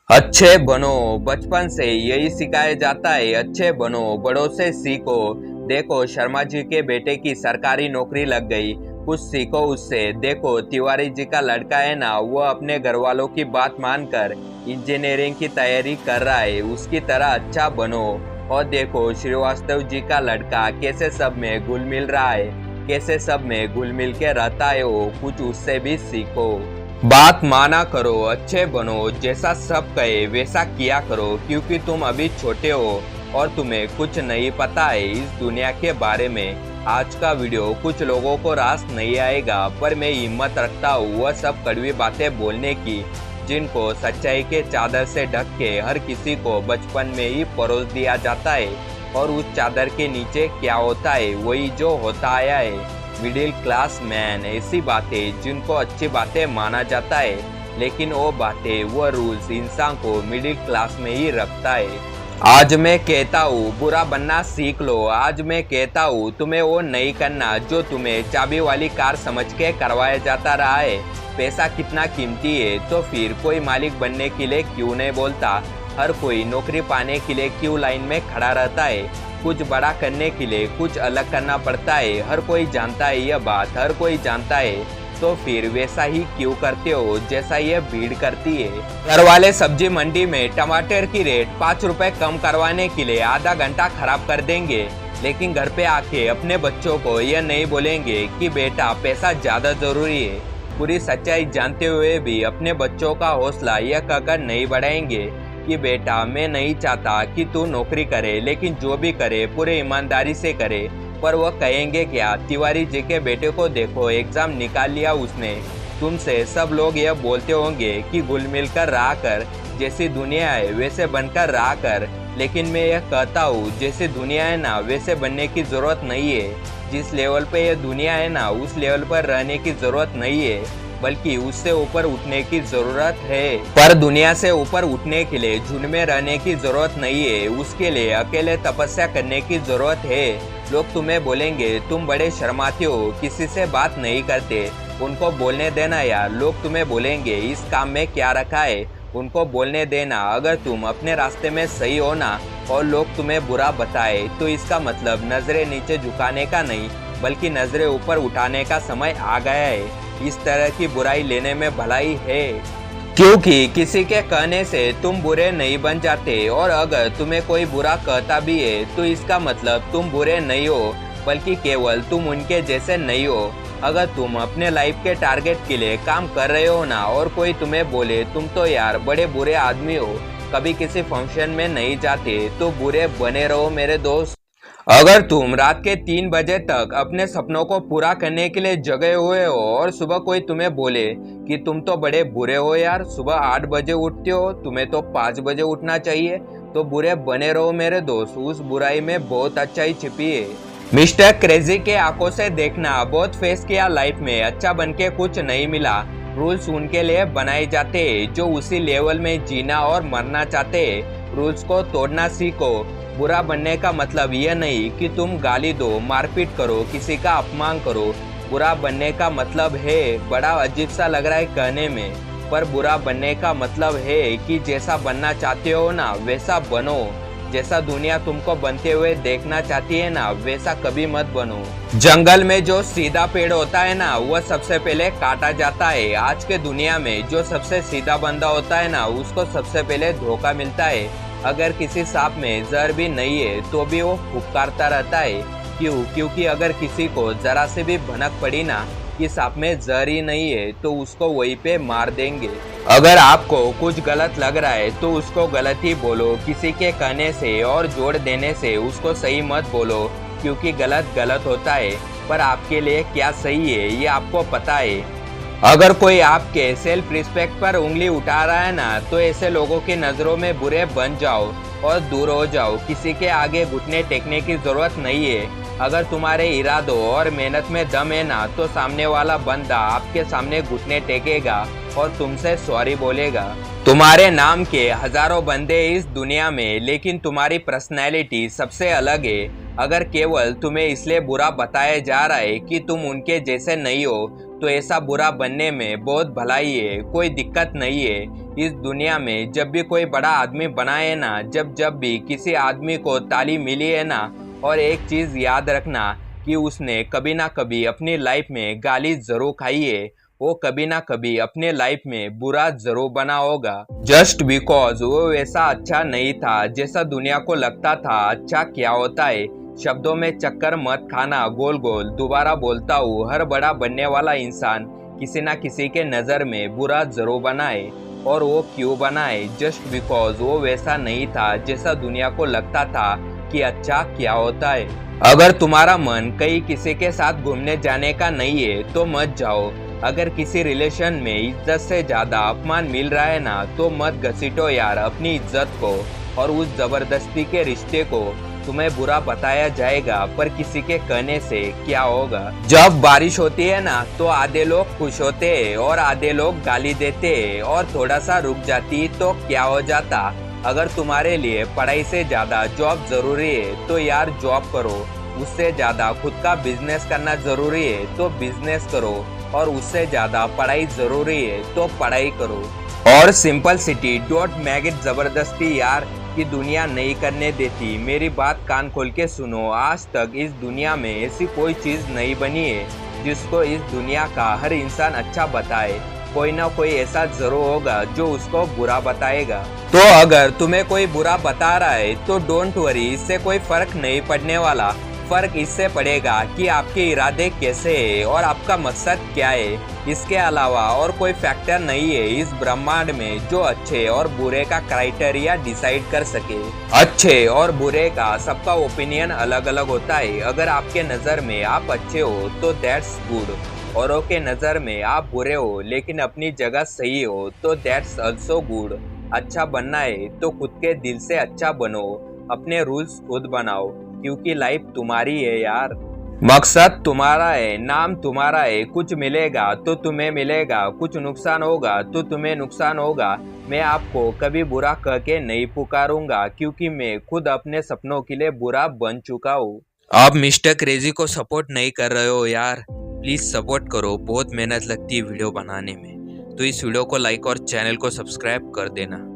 अच्छे बनो। बचपन से यही सिखाया जाता है, अच्छे बनो, बड़ों से सीखो। देखो शर्मा जी के बेटे की सरकारी नौकरी लग गई, कुछ सीखो उससे। देखो तिवारी जी का लड़का है ना, वो अपने घर वालों की बात मानकर इंजीनियरिंग की तैयारी कर रहा है, उसकी तरह अच्छा बनो। और देखो श्रीवास्तव जी का लड़का कैसे सब में घुल मिल रहा है, कैसे सब में घुल मिल के रहता है, वो कुछ उससे भी सीखो। बात माना करो, अच्छे बनो, जैसा सब कहे वैसा किया करो, क्योंकि तुम अभी छोटे हो और तुम्हें कुछ नहीं पता है इस दुनिया के बारे में। आज का वीडियो कुछ लोगों को रास नहीं आएगा, पर मैं हिम्मत रखता हूँ वह सब कड़वी बातें बोलने की, जिनको सच्चाई के चादर से ढक के हर किसी को बचपन में ही परोस दिया जाता है। और उस चादर के नीचे क्या होता है, वही जो होता आया है मिडिल क्लास मैन। ऐसी बातें जिनको अच्छी बातें माना जाता है, लेकिन वो बातें वो रूल्स इंसान को मिडिल क्लास में ही रखता है। आज मैं कहता हूँ बुरा बनना सीख लो। आज मैं कहता हूँ तुम्हें वो नहीं करना जो तुम्हें चाबी वाली कार समझ के करवाया जाता रहा है। पैसा कितना कीमती है, तो फिर कोई मालिक बनने के लिए क्यों नहीं बोलता? हर कोई नौकरी पाने के लिए क्यों लाइन में खड़ा रहता है? कुछ बड़ा करने के लिए कुछ अलग करना पड़ता है। हर कोई जानता है यह बात, हर कोई जानता है, तो फिर वैसा ही क्यों करते हो जैसा यह भीड़ करती है? घर वाले सब्जी मंडी में टमाटर की रेट 5 रुपए कम करवाने के लिए आधा घंटा खराब कर देंगे, लेकिन घर पे आके अपने बच्चों को यह नहीं बोलेंगे कि बेटा पैसा ज्यादा जरूरी है। पूरी सच्चाई जानते हुए भी अपने बच्चों का हौसला यह कहकर नहीं बढ़ाएंगे कि बेटा मैं नहीं चाहता कि तू नौकरी करे, लेकिन जो भी करे पूरे ईमानदारी से करे। पर वह कहेंगे क्या? तिवारी जी के बेटे को देखो, एग्जाम निकाल लिया उसने। तुमसे सब लोग यह बोलते होंगे कि घुल मिल कर रहा कर, जैसी दुनिया है वैसे बनकर रहा कर, लेकिन मैं यह कहता हूँ जैसी दुनिया है ना वैसे बनने की जरूरत नहीं है। जिस लेवल पे यह दुनिया है ना उस लेवल पर रहने की जरूरत नहीं है, बल्कि उससे ऊपर उठने की जरूरत है। पर दुनिया से ऊपर उठने के लिए झुंड में रहने की जरूरत नहीं है, उसके लिए अकेले तपस्या करने की जरूरत है। लोग तुम्हें बोलेंगे तुम बड़े शर्माते हो, किसी से बात नहीं करते, उनको बोलने देना यार। लोग तुम्हें बोलेंगे इस काम में क्या रखा है, उनको बोलने देना। अगर तुम अपने रास्ते में सही हो ना और लोग तुम्हें बुरा बताए, तो इसका मतलब नजरें नीचे झुकाने का नहीं, बल्कि नजरें ऊपर उठाने का समय आ गया है। इस तरह की बुराई लेने में भलाई है, क्योंकि किसी के कहने से तुम बुरे नहीं बन जाते। और अगर तुम्हें कोई बुरा कहता भी है, तो इसका मतलब तुम बुरे नहीं हो, बल्कि केवल तुम उनके जैसे नहीं हो। अगर तुम अपने लाइफ के टारगेट के लिए काम कर रहे हो ना, और कोई तुम्हें बोले तुम तो यार बड़े बुरे आदमी हो, कभी किसी फंक्शन में नहीं जाते, तो बुरे बने रहो मेरे दोस्त। अगर तुम रात के 3 बजे तक अपने सपनों को पूरा करने के लिए जगे हुए हो और सुबह कोई तुम्हें बोले कि तुम तो बड़े बुरे हो यार, सुबह 8 बजे उठते हो, तुम्हें तो 5 बजे उठना चाहिए, तो बुरे बने रहो मेरे दोस्त। उस बुराई में बहुत अच्छाई छिपी है। मिस्टर क्रेजी के आंखों से देखना, बहुत फेस किया लाइफ में, अच्छा बन के कुछ नहीं मिला। रूल्स उनके लिए बनाए जाते हैं जो उसी लेवल में जीना और मरना चाहते हैं। रूल्स को तोड़ना सीखो। बुरा बनने का मतलब यह नहीं कि तुम गाली दो, मारपीट करो, किसी का अपमान करो। बुरा बनने का मतलब है, बड़ा अजीब सा लग रहा है कहने में, पर बुरा बनने का मतलब है कि जैसा बनना चाहते हो ना वैसा बनो। जैसा दुनिया तुमको बनते हुए देखना चाहती है ना वैसा कभी मत बनो। जंगल में जो सीधा पेड़ होता है ना वह सबसे पहले काटा जाता है। आज के दुनिया में जो सबसे सीधा बंदा होता है ना उसको सबसे पहले धोखा मिलता है। अगर किसी सांप में जहर भी नहीं है तो भी वो फुफकारता रहता है। क्यों? क्योंकि अगर किसी को जरा से भी भनक पड़ी ना कि सांप में जहर ही नहीं है, तो उसको वहीं पे मार देंगे। अगर आपको कुछ गलत लग रहा है तो उसको गलत ही बोलो, किसी के कहने से और जोड़ देने से उसको सही मत बोलो, क्योंकि गलत गलत होता है, पर आपके लिए क्या सही है ये आपको पता है। अगर कोई आपके सेल्फ रिस्पेक्ट पर उंगली उठा रहा है ना, तो ऐसे लोगों की नजरों में बुरे बन जाओ और दूर हो जाओ। किसी के आगे घुटने टेकने की जरूरत नहीं है। अगर तुम्हारे इरादों और मेहनत में दम है ना, तो सामने वाला बंदा आपके सामने घुटने टेकेगा और तुमसे सॉरी बोलेगा। तुम्हारे नाम के हजारों बंदे इस दुनिया में, लेकिन तुम्हारी पर्सनैलिटी सबसे अलग है। अगर केवल तुम्हें इसलिए बुरा बताया जा रहा है कि तुम उनके जैसे नहीं हो, तो ऐसा बुरा बनने में बहुत भलाई है, कोई दिक्कत नहीं है। इस दुनिया में जब भी कोई बड़ा आदमी बना है ना, जब भी किसी आदमी को ताली मिली है ना, और एक चीज याद रखना कि उसने कभी ना कभी अपनी लाइफ में गाली जरूर खाई है, वो कभी ना कभी अपने लाइफ में बुरा जरूर बना होगा। जस्ट बिकॉज वो वैसा अच्छा नहीं था जैसा दुनिया को लगता था अच्छा क्या होता है। शब्दों में चक्कर मत खाना, गोल गोल दोबारा बोलता हूँ, हर बड़ा बनने वाला इंसान किसी ना किसी के नज़र में बुरा जरूर बना है। और वो क्यों बना है? जस्ट बिकॉज वो वैसा नहीं था जैसा दुनिया को लगता था कि अच्छा क्या होता है। अगर तुम्हारा मन कहीं किसी के साथ घूमने जाने का नहीं है तो मत जाओ। अगर किसी रिलेशन में इज्जत से ज्यादा अपमान मिल रहा है ना, तो मत घसीटो यार अपनी इज्जत को। और उस जबरदस्ती के रिश्ते को तुम्हें बुरा बताया जाएगा, पर किसी के कहने से क्या होगा? जब बारिश होती है ना, तो आधे लोग खुश होते हैं और आधे लोग गाली देते हैं, और थोड़ा सा रुक जाती तो क्या हो जाता? अगर तुम्हारे लिए पढ़ाई से ज्यादा जॉब जरूरी है तो यार जॉब करो। उससे ज्यादा खुद का बिजनेस करना जरूरी है तो बिजनेस करो, और उससे ज्यादा पढ़ाई जरूरी है तो पढ़ाई करो। और simple city, don't make it जबरदस्ती यार, कि दुनिया नहीं करने देती। मेरी बात कान खोल के सुनो, आज तक इस दुनिया में ऐसी कोई चीज नहीं बनी है जिसको इस दुनिया का हर इंसान अच्छा बताए। कोई ना कोई ऐसा जरूर होगा जो उसको बुरा बताएगा। तो अगर तुम्हें कोई बुरा बता रहा है तो डोंट वरी, इससे कोई फर्क नहीं पड़ने वाला। फर्क इससे पड़ेगा कि आपके इरादे कैसे हैं और आपका मकसद क्या है। इसके अलावा और कोई फैक्टर नहीं है इस ब्रह्मांड में जो अच्छे और बुरे का क्राइटेरिया डिसाइड कर सके। अच्छे और बुरे का सबका ओपिनियन अलग अलग होता है। अगर आपके नज़र में आप अच्छे हो तो दैट्स गुड, औरों के नज़र में आप बुरे हो लेकिन अपनी जगह सही हो तो दैट्स ऑल्सो गुड। अच्छा बनना है तो खुद के दिल से अच्छा बनो, अपने रूल्स खुद बनाओ, क्योंकि लाइफ तुम्हारी है यार। मकसद तुम्हारा है, नाम तुम्हारा है। कुछ मिलेगा तो तुम्हें मिलेगा, कुछ नुकसान होगा तो तुम्हें नुकसान होगा। मैं आपको कभी बुरा कह के नहीं पुकारूंगा, क्योंकि मैं खुद अपने सपनों के लिए बुरा बन चुका हूँ। आप मिस्टर क्रेजी को सपोर्ट नहीं कर रहे हो यार, प्लीज सपोर्ट करो, बहुत मेहनत लगती है वीडियो बनाने में। तो इस वीडियो को लाइक और चैनल को सब्सक्राइब कर देना।